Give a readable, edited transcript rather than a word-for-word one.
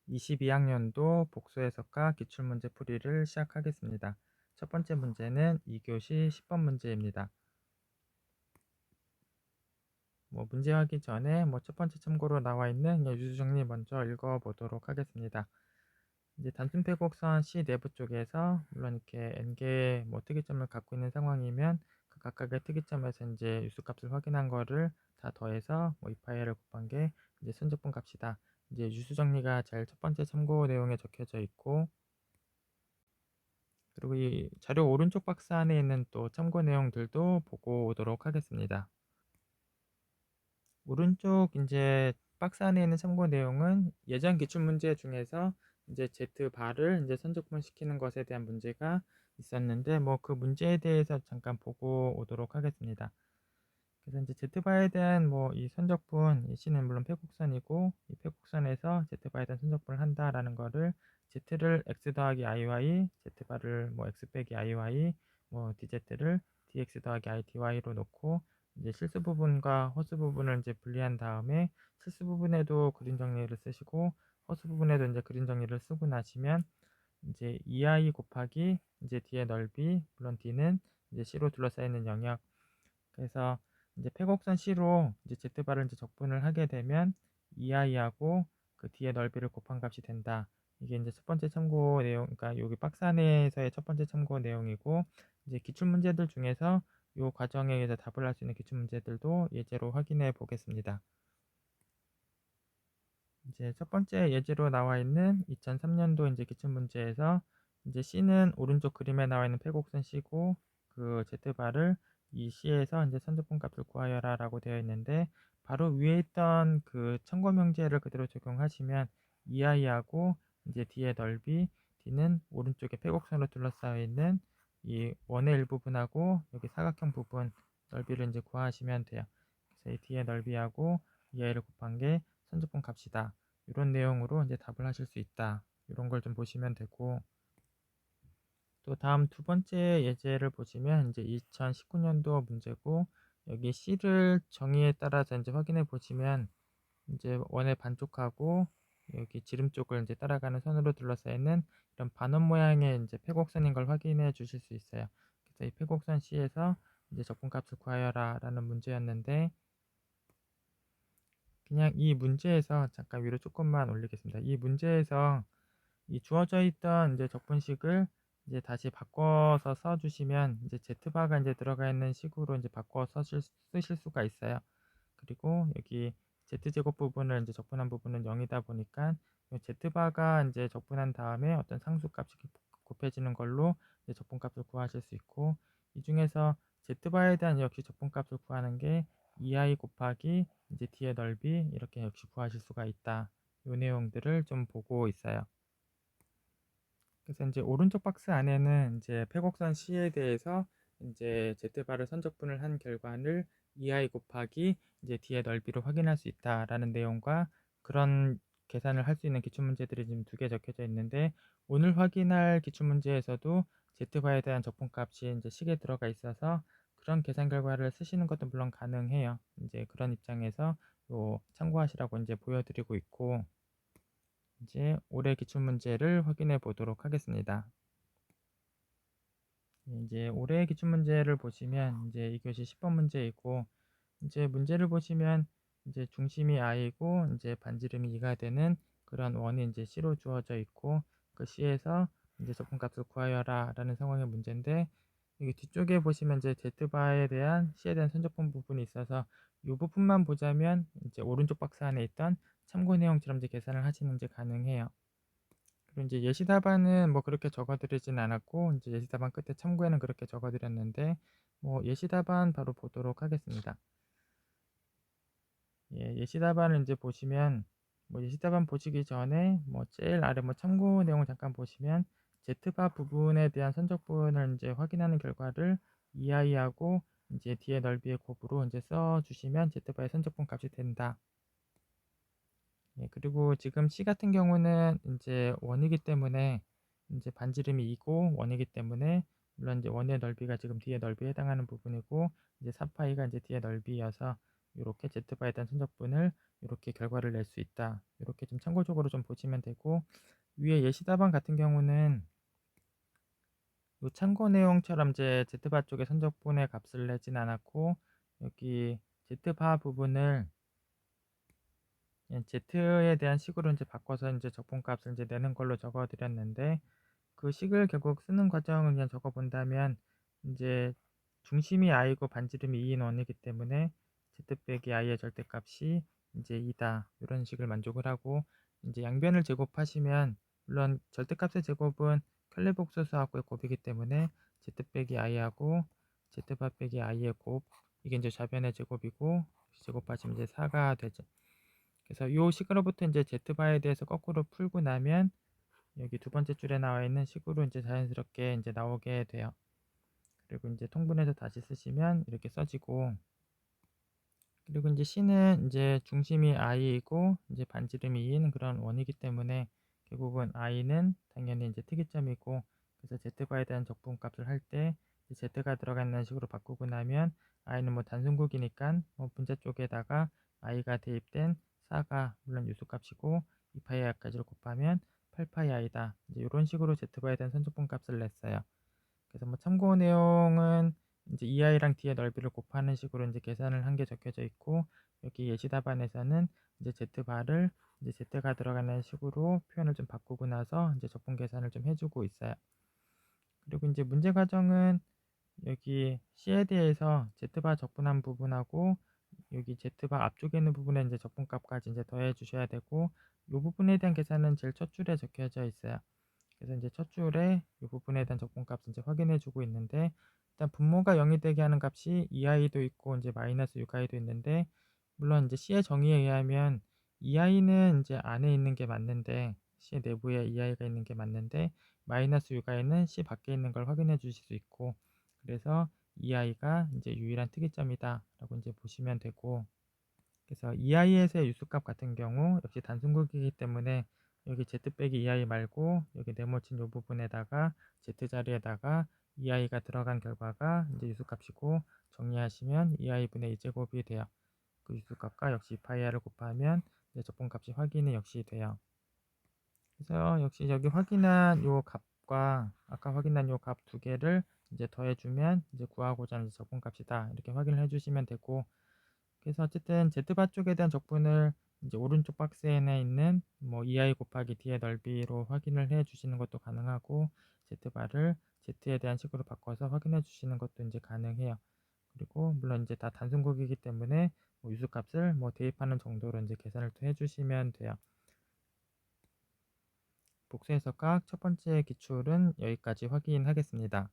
22학년도 복수 해석과 기출문제 풀이를 시작하겠습니다. 첫 번째 문제는 2교시 10번 문제입니다. 문제 하기 전에 첫 번째 참고로 나와 있는 유수 정리 먼저 읽어보도록 하겠습니다. 이제 단순 빼곡선 C 내부 쪽에서 물론 이렇게 n개의 특이점을 갖고 있는 상황이면 그 각각의 특이점에서 이제 유수값을 확인한 거를 다 더해서 2파이를 곱한 게 이제 선적분 값이다. 이제 유수 정리가 제일 첫 번째 참고 내용에 적혀져 있고, 그리고 이 자료 오른쪽 박스 안에 있는 또 참고 내용들도 보고 오도록 하겠습니다. 오른쪽 이제 박스 안에 있는 참고 내용은 예전 기출 문제 중에서 이제 Z바를 이제 선적분 시키는 것에 대한 문제가 있었는데 그 문제에 대해서 잠깐 보고 오도록 하겠습니다. 그래서 이제 Z바에 대한 이 선적분, 이 C는 물론 패곡선이고 이 패곡선에서 Z바에 대한 선적분을 한다라는 거를 Z를 X 더하기 IY, Z바를 X 빼기 IY, DZ를 DX 더하기 IDY로 놓고 이제 실수 부분과 허수 부분을 이제 분리한 다음에 실수 부분에도 그림 정리를 쓰시고 허수 부분에도 이제 그림 정리를 쓰고 나시면 이제 2i 곱하기 이제 D의 넓이, 물론 D는 이제 C로 둘러싸여 있는 영역. 그래서 이제 패곡선 C로 이제 Z바를 이제 적분을 하게 되면 2i하고 그 D의 넓이를 곱한 값이 된다. 이게 이제 첫 번째 참고 내용, 그러니까 여기 박스 안에서의 첫 번째 참고 내용이고, 이제 기출 문제들 중에서 이 과정에 의해서 답을 할 수 있는 기출 문제들도 예제로 확인해 보겠습니다. 이제 첫 번째 예제로 나와 있는 2003년도 이제 기출 문제에서 이제 C는 오른쪽 그림에 나와 있는 패곡선 C고 그 Z바를 이 C에서 이제 선적분 값을 구하여라 라고 되어 있는데, 바로 위에 있던 그 참고 명제를 그대로 적용하시면 2i하고 이제 D의 넓이, D는 오른쪽에 패곡선으로 둘러싸여 있는 이 원의 일부분하고 여기 사각형 부분 넓이를 이제 구하시면 돼요. 그래서 이 D의 넓이하고 2i를 곱한 게 선적분 값이다. 이런 내용으로 이제 답을 하실 수 있다. 이런 걸 좀 보시면 되고, 또 다음 두 번째 예제를 보시면 이제 2019년도 문제고, 여기 C를 정의에 따라서 이제 확인해 보시면 이제 원의 반쪽하고 여기 지름 쪽을 이제 따라가는 선으로 둘러싸이는 이런 반원 모양의 이제 패곡선인 걸 확인해 주실 수 있어요. 그래서 이 패곡선 C에서 이제 적분값을 구하여라 라는 문제였는데, 그냥 이 문제에서 잠깐 위로 조금만 올리겠습니다. 이 문제에서 이 주어져 있던 이제 적분식을 이제 다시 바꿔서 써주시면 이제 Z바가 이제 들어가 있는 식으로 이제 바꿔서 쓰실 수가 있어요. 그리고 여기 Z제곱 부분을 이제 적분한 부분은 0이다 보니까 Z바가 이제 적분한 다음에 어떤 상수값이 곱해지는 걸로 이제 적분값을 구하실 수 있고, 이 중에서 Z바에 대한 역시 적분값을 구하는 게 2i 곱하기 이제 D의 넓이, 이렇게 역시 구하실 수가 있다. 이 내용들을 좀 보고 있어요. 그래서 이제 오른쪽 박스 안에는 이제 패곡선 C에 대해서 이제 Z바를 선적분을 한 결과를 2i 곱하기 이제 D의 넓이로 확인할 수 있다라는 내용과 그런 계산을 할 수 있는 기출 문제들이 지금 두 개 적혀져 있는데, 오늘 확인할 기출 문제에서도 Z바에 대한 적분값이 이제 식에 들어가 있어서 그런 계산 결과를 쓰시는 것도 물론 가능해요. 이제 그런 입장에서 참고하시라고 이제 보여드리고 있고, 이제 올해 기출 문제를 확인해 보도록 하겠습니다. 이제 올해 기출 문제를 보시면 이제 2교시 10번 문제이고, 이제 문제를 보시면 이제 중심이 i고 이제 반지름이 2가 되는 그런 원이 이제 C로 주어져 있고, 그 C에서 이제 적분값을 구하여라 라는 상황의 문제인데, 여기 뒤쪽에 보시면 이제 Z바에 대한 C에 대한 선적분 부분이 있어서 이 부분만 보자면 이제 오른쪽 박스 안에 있던 참고 내용처럼 이제 계산을 하시는 게 가능해요. 그리고 이제 예시 답안은 그렇게 적어드리진 않았고, 이제 예시 답안 끝에 참고에는 그렇게 적어드렸는데, 예시 답안 바로 보도록 하겠습니다. 예시 답안을 이제 보시면 예시 답안 보시기 전에 제일 아래 참고 내용을 잠깐 보시면 Z바 부분에 대한 선적분을 이제 확인하는 결과를 2i하고 이제 D의 넓이의 곱으로 이제 써주시면 Z바의 선적분 값이 된다. 그리고 지금 C 같은 경우는 이제 원이기 때문에 이제 반지름이 2고 원이기 때문에 물론 이제 원의 넓이가 지금 D의 넓이에 해당하는 부분이고, 이제 4파이가 이제 D의 넓이여서 요렇게 Z바에 대한 선적분을 요렇게 결과를 낼 수 있다. 요렇게 좀 참고적으로 좀 보시면 되고, 위에 예시 답안 같은 경우는 요 참고 내용처럼 이제 Z바 쪽에 선적분의 값을 내진 않았고, 여기 Z바 부분을 그냥 Z에 대한 식으로 이제 바꿔서 이제 적분값을 이제 내는 걸로 적어 드렸는데, 그 식을 결국 쓰는 과정을 그냥 적어 본다면 이제 중심이 i고 반지름이 2인 원이기 때문에 z 빼기 i의 절대값이 이제 2다. 이런 식을 만족을 하고, 이제 양변을 제곱하시면 물론 절대값의 제곱은 켤레복소수하고의 곱이기 때문에 z 빼기 i하고 z바 빼기 i의 곱, 이게 이제 좌변의 제곱이고 제곱하시면 이제 4가 되죠. 그래서 이 식으로부터 이제 z바에 대해서 거꾸로 풀고 나면 여기 두 번째 줄에 나와 있는 식으로 이제 자연스럽게 이제 나오게 돼요. 그리고 이제 통분해서 다시 쓰시면 이렇게 써지고, 그리고 이제 C는 이제 중심이 i이고 이제 반지름이 2인 그런 원이기 때문에 결국은 i는 당연히 이제 특이점이고, 그래서 z바에 대한 적분값을 할 때 z가 들어가 있는 식으로 바꾸고 나면 i는 뭐 단순국이니까 뭐 분자 쪽에다가 i가 대입된 4가 물론 유수값이고 2파이 i까지를 곱하면 8파이 i다. 이제 이런 식으로 z바에 대한 선적분값을 냈어요. 그래서 뭐 참고 내용은 이제 EI랑 D의 넓이를 곱하는 식으로 이제 계산을 한 게 적혀져 있고, 여기 예시 답안에서는 이제 Z바를 이제 Z가 들어가는 식으로 표현을 좀 바꾸고 나서 이제 적분 계산을 좀 해주고 있어요. 그리고 이제 문제 과정은 여기 C에 대해서 Z바 적분한 부분하고 여기 Z바 앞쪽에 있는 부분에 이제 적분값까지 이제 더해 주셔야 되고, 이 부분에 대한 계산은 제일 첫 줄에 적혀져 있어요. 그래서 이제 첫 줄에 이 부분에 대한 적분값을 이제 확인해 주고 있는데, 일단 분모가 0이 되게 하는 값이 2i도 있고 이제 마이너스 6i도 있는데, 물론 이제 C의 정의에 의하면 2i는 이제 안에 있는 게 맞는데 C 내부에 2i가 있는 게 맞는데, 마이너스 6i는 C 밖에 있는 걸 확인해 주실 수 있고, 그래서 2i가 이제 유일한 특이점이다라고 이제 보시면 되고, 그래서 2i에서의 유수값 같은 경우 역시 단순국이기 때문에 여기 z 빼기 2i 말고 여기 네모친 이 부분에다가 z 자리에다가 2i가 들어간 결과가 이제 유수값이고, 정리하시면 2i분의 2제곱이 돼요. 그 유수값과 역시 파이 r을 곱하면 이제 적분값이 확인이 역시 돼요. 그래서 역시 여기 확인한 요 값과 아까 확인한 요 값 두 개를 이제 더해주면 이제 구하고자 하는 적분값이다, 이렇게 확인을 해주시면 되고, 그래서 어쨌든 Z바 쪽에 대한 적분을 이제 오른쪽 박스에 있는 뭐 2i 곱하기 d의 넓이로 확인을 해 주시는 것도 가능하고, Z바를 Z에 대한 식으로 바꿔서 확인해 주시는 것도 이제 가능해요. 그리고 물론 이제 다 단순국이기 때문에 뭐 유수값을 뭐 대입하는 정도로 이제 계산을 또 해주시면 돼요. 복수 해석학 첫 번째 기출은 여기까지 확인하겠습니다.